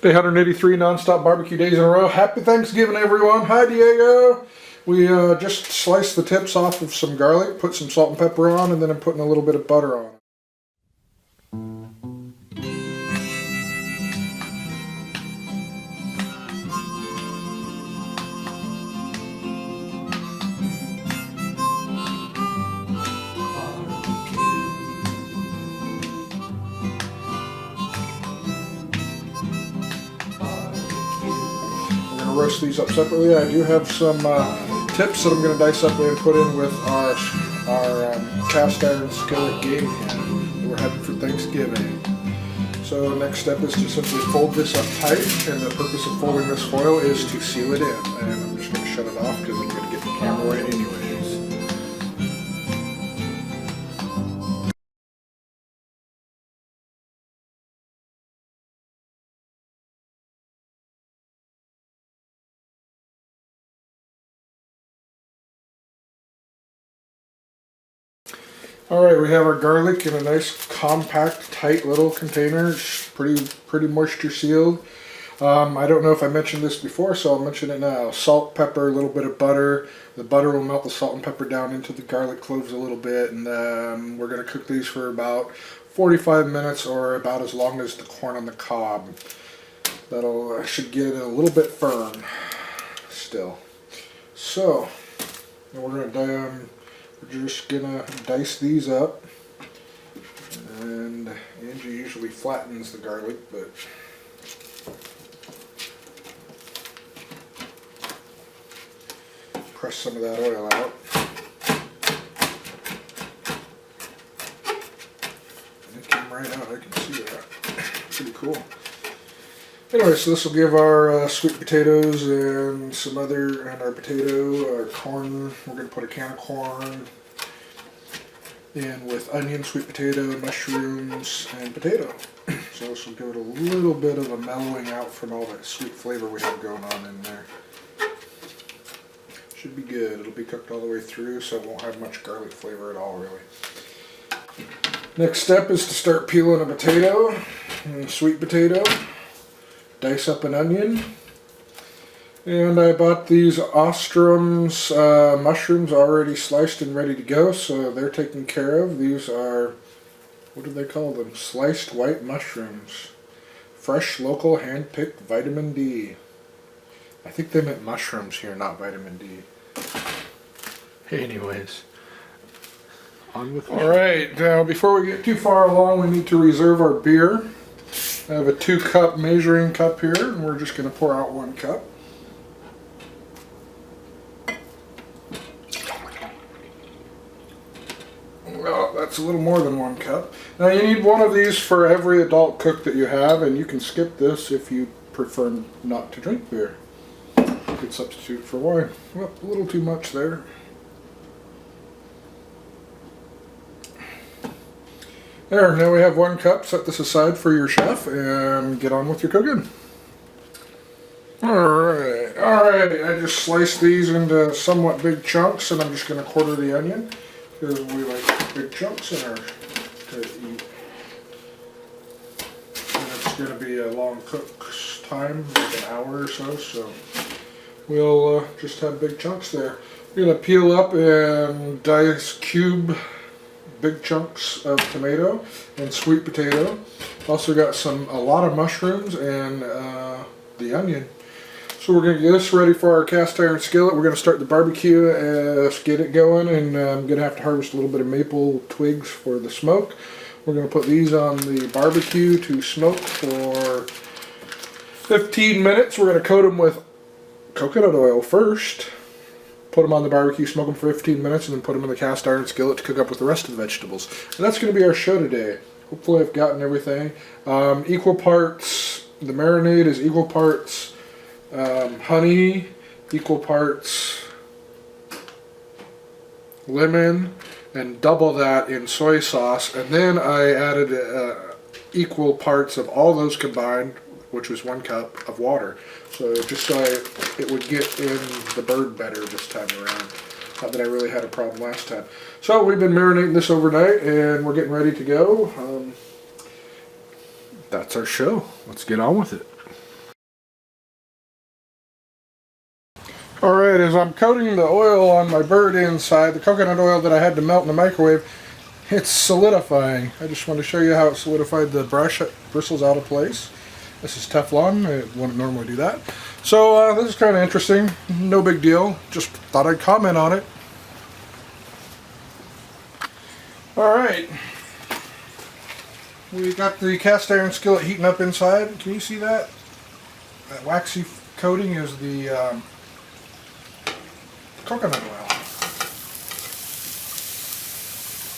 Day 183 nonstop barbecue days in a row. Happy Thanksgiving, everyone. Hi, Diego. We just sliced the tips off of some garlic, put some salt and pepper on, and then I'm putting a little bit of butter on it. Roast these up separately. I do have some tips that I'm going to dice up and put in with our cast iron skillet game hen that we're having for Thanksgiving. So next step is to simply fold this up tight, and the purpose of folding this foil is to seal it in. And I'm just going to shut it off because I'm going to get the camera away anyways. Alright, we have our garlic in a nice compact, tight little container. It's pretty moisture sealed. I don't know if I mentioned this before, so I'll mention it now. Salt, pepper, a little bit of butter. The butter will melt the salt and pepper down into the garlic cloves a little bit, and we're going to cook these for about 45 minutes or about as long as the corn on the cob. That'll should get a little bit firm still. So, we're just gonna dice these up, and Angie usually flattens the garlic, but press some of that oil out. And it came right out, I can see that. Pretty cool. Anyway, so this will give our sweet potatoes and our potato, our corn. We're going to put a can of corn in with onion, sweet potato, mushrooms, and potato. So this will give it a little bit of a mellowing out from all that sweet flavor we have going on in there. Should be good. It'll be cooked all the way through, so it won't have much garlic flavor at all, really. Next step is to start peeling a potato, sweet potato. Dice up an onion, and I bought these Ostrom's mushrooms already sliced and ready to go, so they're taken care of. These are, what do they call them? Sliced white mushrooms. Fresh, local, hand-picked vitamin D. I think they meant mushrooms here, not vitamin D. Anyways, on with it. Alright, now before we get too far along, we need to reserve our beer. I have a 2-cup measuring cup here, and we're just going to pour out 1 cup. Well, that's a little more than 1 cup. Now you need one of these for every adult cook that you have, and you can skip this if you prefer not to drink beer. You could substitute for wine. Well, a little too much there. There, now we have 1 cup. Set this aside for your chef and get on with your cooking. Alright, I just sliced these into somewhat big chunks, and I'm just going to quarter the onion because we like big chunks in our to eat. And it's going to be a long cook's time, like an hour or so, so we'll just have big chunks there. We're going to peel up and cube big chunks of tomato and sweet potato. Also got a lot of mushrooms and the onion. So we're going to get this ready for our cast iron skillet. We're going to start the barbecue, get it going, and I'm going to have to harvest a little bit of maple twigs for the smoke. We're going to put these on the barbecue to smoke for 15 minutes. We're going to coat them with coconut oil first. Put them on the barbecue, smoke them for 15 minutes, and then put them in the cast iron skillet to cook up with the rest of the vegetables. And that's going to be our show today. Hopefully I've gotten everything. Equal parts, the marinade is equal parts honey, equal parts lemon, and double that in soy sauce. And then I added equal parts of all those combined, which was 1 cup of water. So just so it would get in the bird better this time around. Not that I really had a problem last time. So we've been marinating this overnight, and we're getting ready to go. That's our show. Let's get on with it. Alright, as I'm coating the oil on my bird inside, the coconut oil that I had to melt in the microwave, it's solidifying. I just want to show you how it solidified the bristles out of place. This is Teflon, it wouldn't normally do that. So this is kind of interesting, no big deal, just thought I'd comment on it. Alright, we got the cast iron skillet heating up inside. Can you see that? That waxy coating is the coconut oil.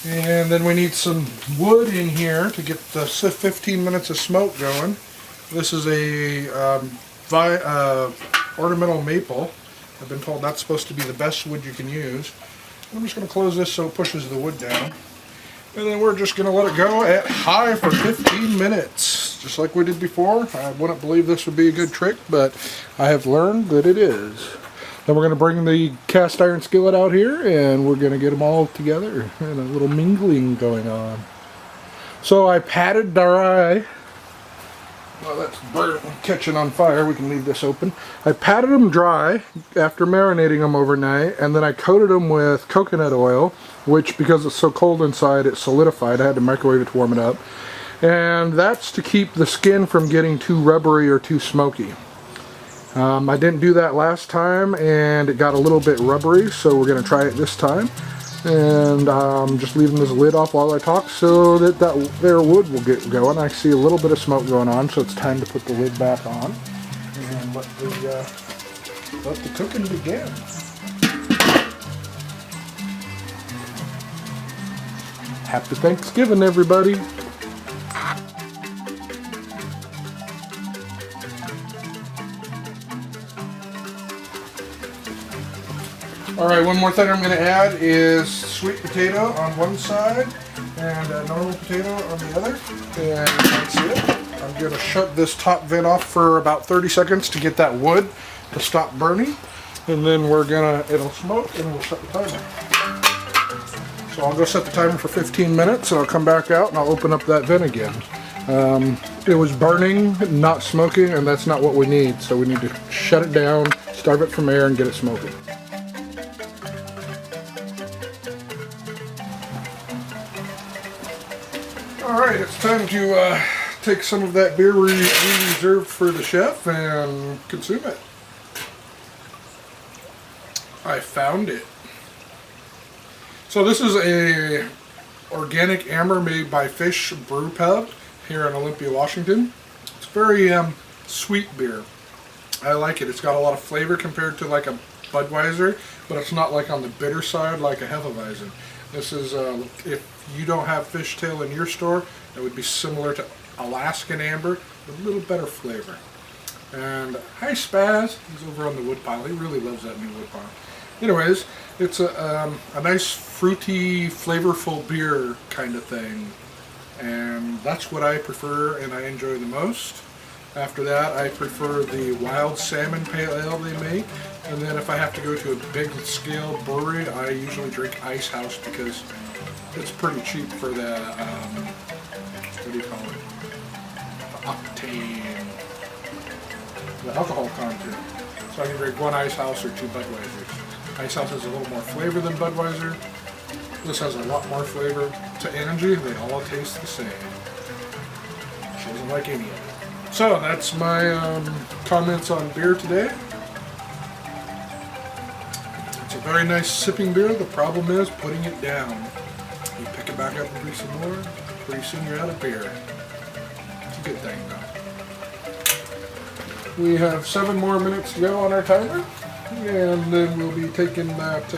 And then we need some wood in here to get the 15 minutes of smoke going. This is a ornamental maple. I've been told that's supposed to be the best wood you can use. I'm just going to close this so it pushes the wood down. And then we're just going to let it go at high for 15 minutes. Just like we did before. I wouldn't believe this would be a good trick, but I have learned that it is. Then we're going to bring the cast iron skillet out here and we're going to get them all together and a little mingling going on. So I patted dry. Well, that's burnt, catching on fire. We can leave this open. I patted them dry after marinating them overnight, and then I coated them with coconut oil, which, because it's so cold inside, it solidified. I had to microwave it to warm it up. And that's to keep the skin from getting too rubbery or too smoky. I didn't do that last time, and it got a little bit rubbery, so we're going to try it this time. And just leaving this lid off while I talk so that their wood will get going. I see a little bit of smoke going on, so it's time to put the lid back on and let the cooking begin. Happy Thanksgiving, everybody! Alright, one more thing I'm going to add is sweet potato on one side and a normal potato on the other. And that's it. I'm going to shut this top vent off for about 30 seconds to get that wood to stop burning. And then it'll smoke and we'll set the timer. So I'll go set the timer for 15 minutes and I'll come back out and I'll open up that vent again. It was burning, not smoking, and that's not what we need. So we need to shut it down, starve it from air, and get it smoking. Alright, it's time to take some of that beer we reserved for the chef and consume it. I found it. So this is a organic amber made by Fish Brew Pub here in Olympia, Washington. It's very sweet beer. I like it. It's got a lot of flavor compared to like a Budweiser, but it's not like on the bitter side like a Hefeweizen. This is, if you don't have fishtail in your store, it would be similar to Alaskan Amber, with a little better flavor. And hi Spaz, he's over on the woodpile. He really loves that new woodpile. Anyways, it's a nice fruity, flavorful beer kind of thing. And that's what I prefer and I enjoy the most. After that, I prefer the wild salmon pale ale they make. And then if I have to go to a big scale brewery, I usually drink Ice House because it's pretty cheap for the, what do you call it? The octane, the alcohol content. So I can drink one Ice House or two Budweisers. Ice House has a little more flavor than Budweiser. This has a lot more flavor. To Angie, they all taste the same. She doesn't like any of it. So that's my comments on beer today. It's a very nice sipping beer. The problem is putting it down. You pick it back up and drink some more. Pretty soon you're out of beer. It's a good thing though. We have 7 more minutes to go on our timer. And then we'll be taking that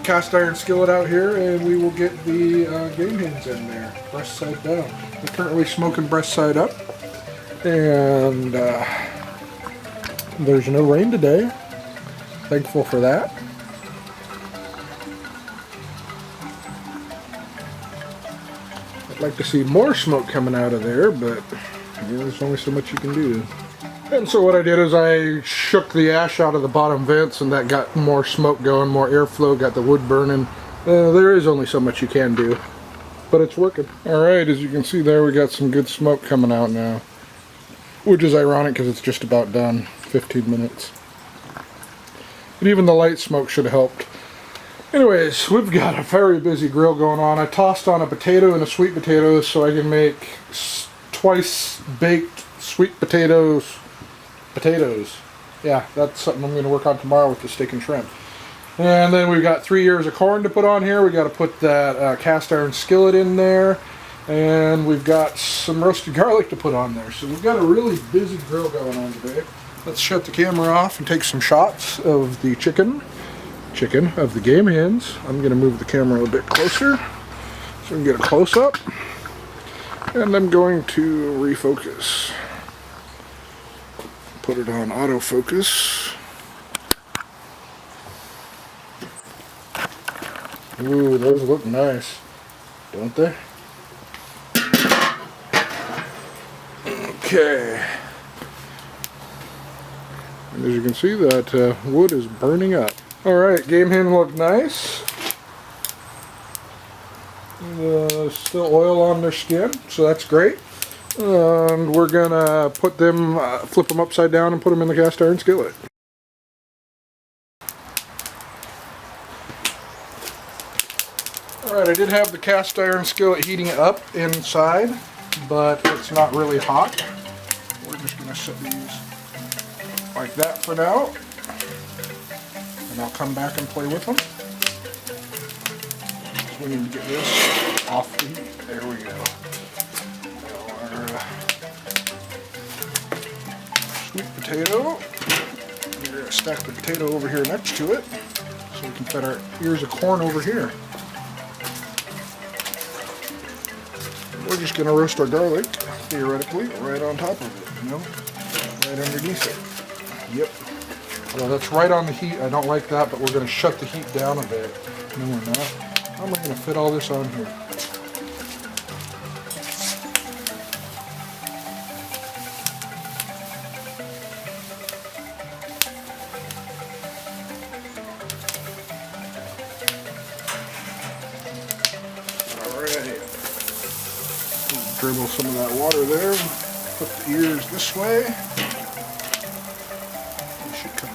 cast iron skillet out here and we will get the game hens in there, breast side down. We're currently smoking breast side up, and there's no rain today. Thankful for that. I'd like to see more smoke coming out of there, but there's only so much you can do. And so what I did is I shook the ash out of the bottom vents and that got more smoke going, more airflow, got the wood burning. There is only so much you can do, but it's working. Alright, as you can see there, we got some good smoke coming out now. Which is ironic because it's just about done, 15 minutes. And even the light smoke should have helped. Anyways, we've got a very busy grill going on. I tossed on a potato and a sweet potato so I can make twice baked sweet potatoes. Yeah, that's something I'm going to work on tomorrow with the steak and shrimp. And then we've got 3 ears of corn to put on here. We got to put that cast iron skillet in there. And we've got some roasted garlic to put on there. So we've got a really busy grill going on today. Let's shut the camera off and take some shots of the chicken of the game hens. I'm going to move the camera a bit closer so we can get a close-up. And I'm going to refocus. Put it on autofocus. Ooh, those look nice, don't they? Okay. And as you can see, that wood is burning up. Alright, game hen look nice. Still oil on their skin, so that's great. And we're gonna put them, flip them upside down and put them in the cast iron skillet. Alright, I did have the cast iron skillet heating up inside, but it's not really hot. We're just gonna set these like that for now. And I'll come back and play with them. We need to get this off the heat. There we go. Our sweet potato. We're going to stack the potato over here next to it so we can put our ears of corn over here. We're just going to roast our garlic, theoretically, right on top of it, you know, right underneath it. Yep. Well, that's right on the heat. I don't like that, but we're going to shut the heat down a bit. No, we're not. How am I going to fit all this on here? Alright. Dribble some of that water there. Put the ears this way.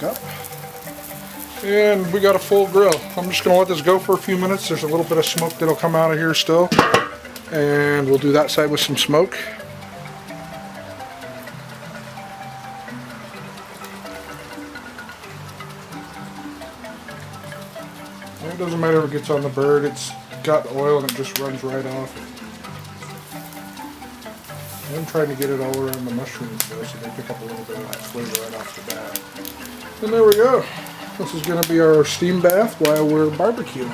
Up. And we got a full grill. I'm just going to let this go for a few minutes. There's a little bit of smoke that'll come out of here still. And we'll do that side with some smoke. And it doesn't matter if it gets on the bird. It's got oil and it just runs right off. I'm trying to get it all around the mushrooms though, so they pick up a little bit of that flavor right off the bat. And there we go. This is going to be our steam bath while we're barbecuing.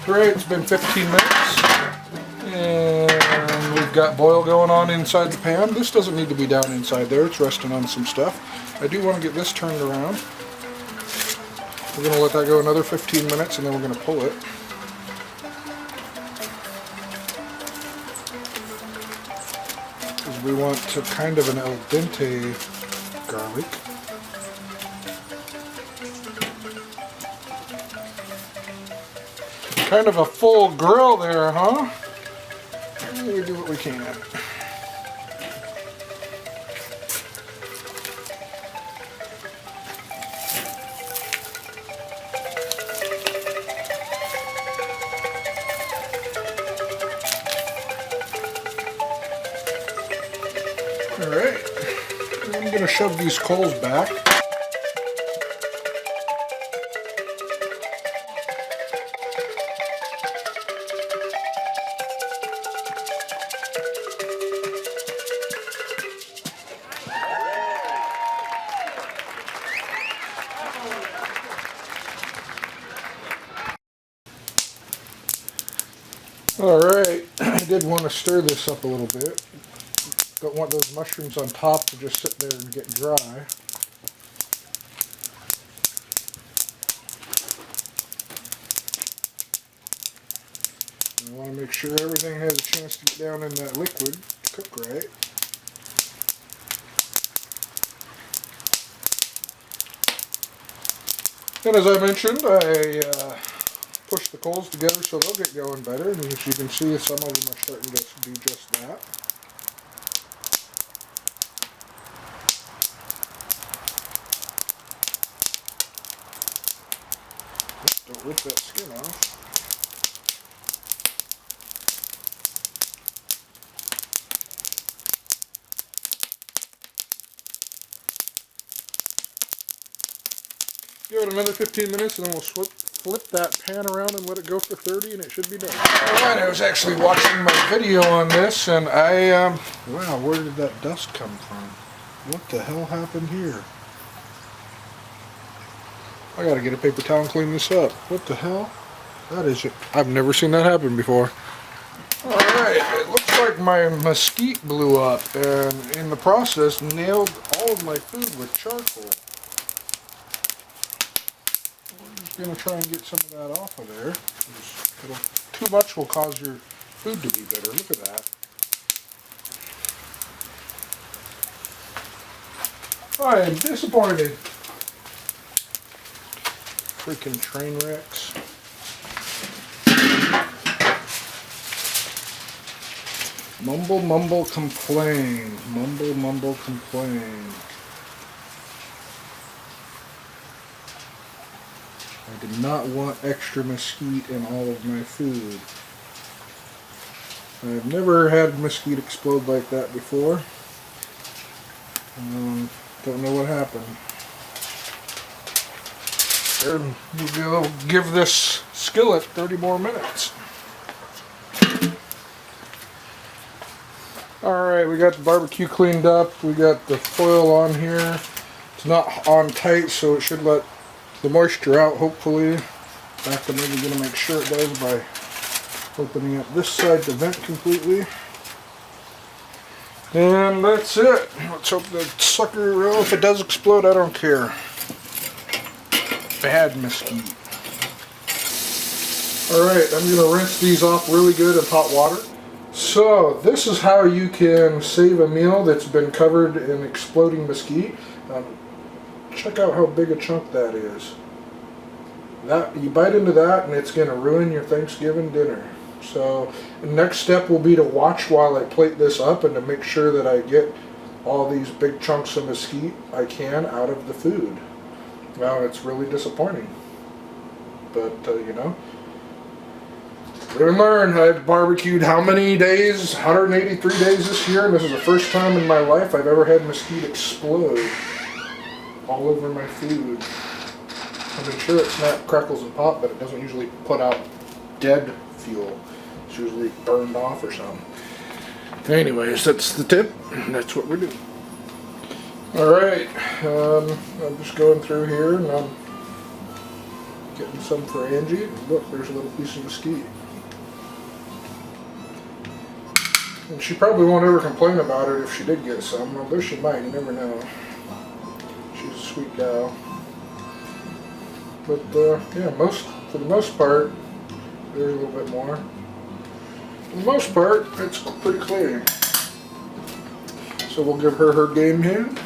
Great, it's been 15 minutes. And we've got boil going on inside the pan. This doesn't need to be down inside there. It's resting on some stuff. I do want to get this turned around. We're going to let that go another 15 minutes and then we're going to pull it. We want to kind of an al dente garlic. Kind of a full grill there, huh? We do what we can. Alright, I'm going to shove these coals back. Alright, I did want to stir this up a little bit. Don't want those mushrooms on top to just sit there and get dry. I want to make sure everything has a chance to get down in that liquid to cook right. And as I mentioned, I push the coals together so they'll get going better. And as you can see, some of them are starting to do just that. rip that skin off. Give it another 15 minutes and then we'll flip that pan around and let it go for 30 and it should be done. Alright, I was actually watching my video on this and wow, where did that dust come from? What the hell happened here? I gotta get a paper towel and clean this up. What the hell? That is it. I've never seen that happen before. Alright, it looks like my mesquite blew up and in the process nailed all of my food with charcoal. I'm just going to try and get some of that off of there. Too much will cause your food to be bitter. Look at that. I am disappointed. Freaking train wrecks. Mumble, mumble, complain. Mumble, mumble, complain. I did not want extra mesquite in all of my food. I've never had mesquite explode like that before. Don't know what happened. We'll give this skillet 30 more minutes. Alright, we got the barbecue cleaned up. We got the foil on here. It's not on tight, so it should let the moisture out, hopefully. In fact, I'm maybe going to make sure it does by opening up this side to vent completely. And that's it. Let's hope the sucker, well, if it does explode, I don't care. Bad mesquite. Alright, I'm going to rinse these off really good in hot water. So, this is how you can save a meal that's been covered in exploding mesquite. Check out how big a chunk that is. That you bite into that and it's going to ruin your Thanksgiving dinner. So the next step will be to watch while I plate this up and to make sure that I get all these big chunks of mesquite I can out of the food. Now it's really disappointing. But you know, live and learn. I've barbecued how many days? 183 days this year, and this is the first time in my life I've ever had mesquite explode all over my food. I mean, sure, it snaps, crackles, and pop, but it doesn't usually put out dead fuel. It's usually burned off or something. Anyways, that's the tip. That's what we're doing. Alright, I'm just going through here and I'm getting some for Angie. Look, there's a little piece of mesquite. And she probably won't ever complain about it if she did get some, although she might, you never know. She's a sweet gal. But yeah, for the most part, there's a little bit more. For the most part, it's pretty clean. So we'll give her her game hand.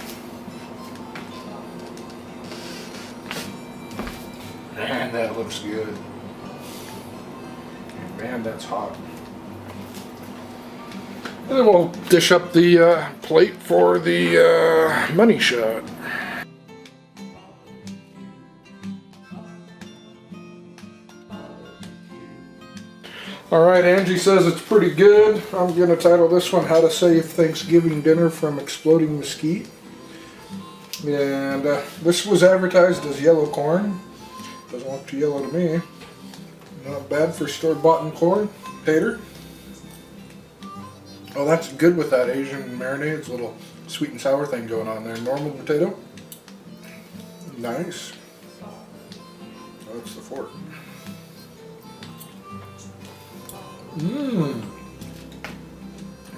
Man, that looks good. Man, that's hot. And then we'll dish up the plate for the money shot. Alright, Angie says it's pretty good. I'm going to title this one, How to Save Thanksgiving Dinner from Exploding Mesquite. And this was advertised as yellow corn. Doesn't look too yellow to me. Not bad for store-bought corn. Tater. Oh, that's good with that Asian marinade. It's a little sweet and sour thing going on there. Normal potato. Nice. Oh, that's the fork. Mmm.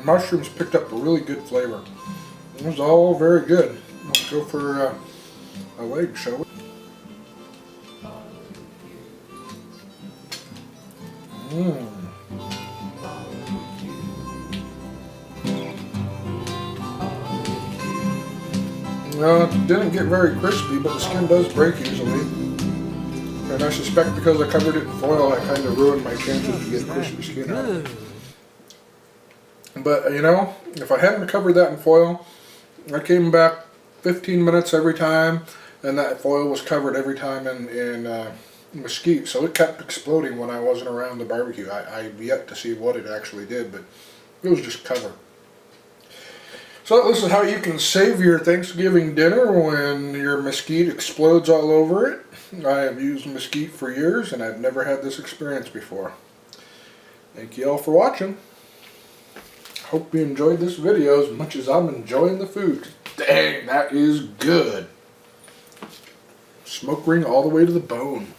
Mushrooms picked up a really good flavor. It was all very good. Let's go for a leg, shall we? Mmm. No, it didn't get very crispy, but the skin does break easily. And I suspect because I covered it in foil, I kind of ruined my chances to get crispy skin out of it. But, you know, if I hadn't covered that in foil, I came back 15 minutes every time, and that foil was covered every time in mesquite, so it kept exploding when I wasn't around the barbecue. I've yet to see what it actually did, but it was just cover. So this is how you can save your Thanksgiving dinner when your mesquite explodes all over it. I have used mesquite for years and I've never had this experience before. Thank you all for watching. Hope you enjoyed this video as much as I'm enjoying the food. Dang, that is good. Smoke ring all the way to the bone.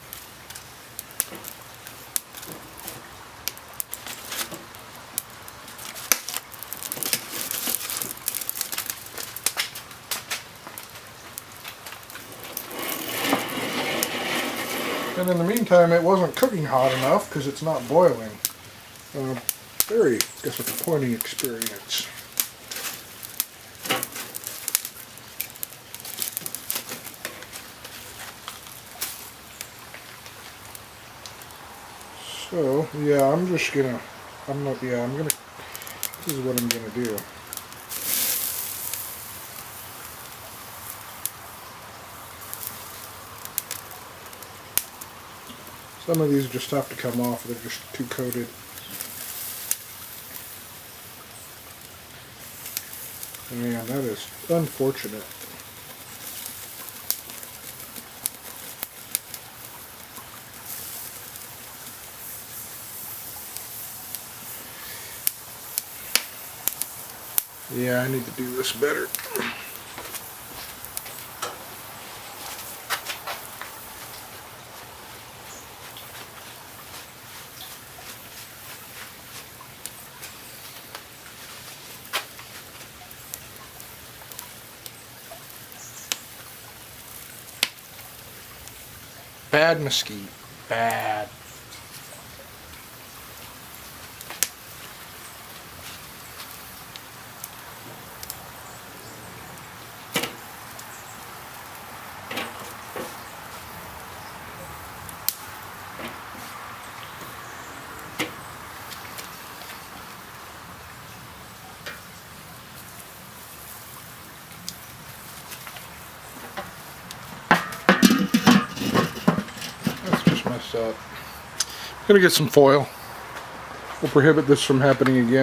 And in the meantime, it wasn't cooking hot enough because it's not boiling. Very disappointing experience. So, yeah, this is what I'm gonna do. Some of these just have to come off, they're just too coated. Man, that is unfortunate. Yeah, I need to do this better. Bad mesquite. Bad. Up. I'm gonna get some foil. We'll prohibit this from happening again.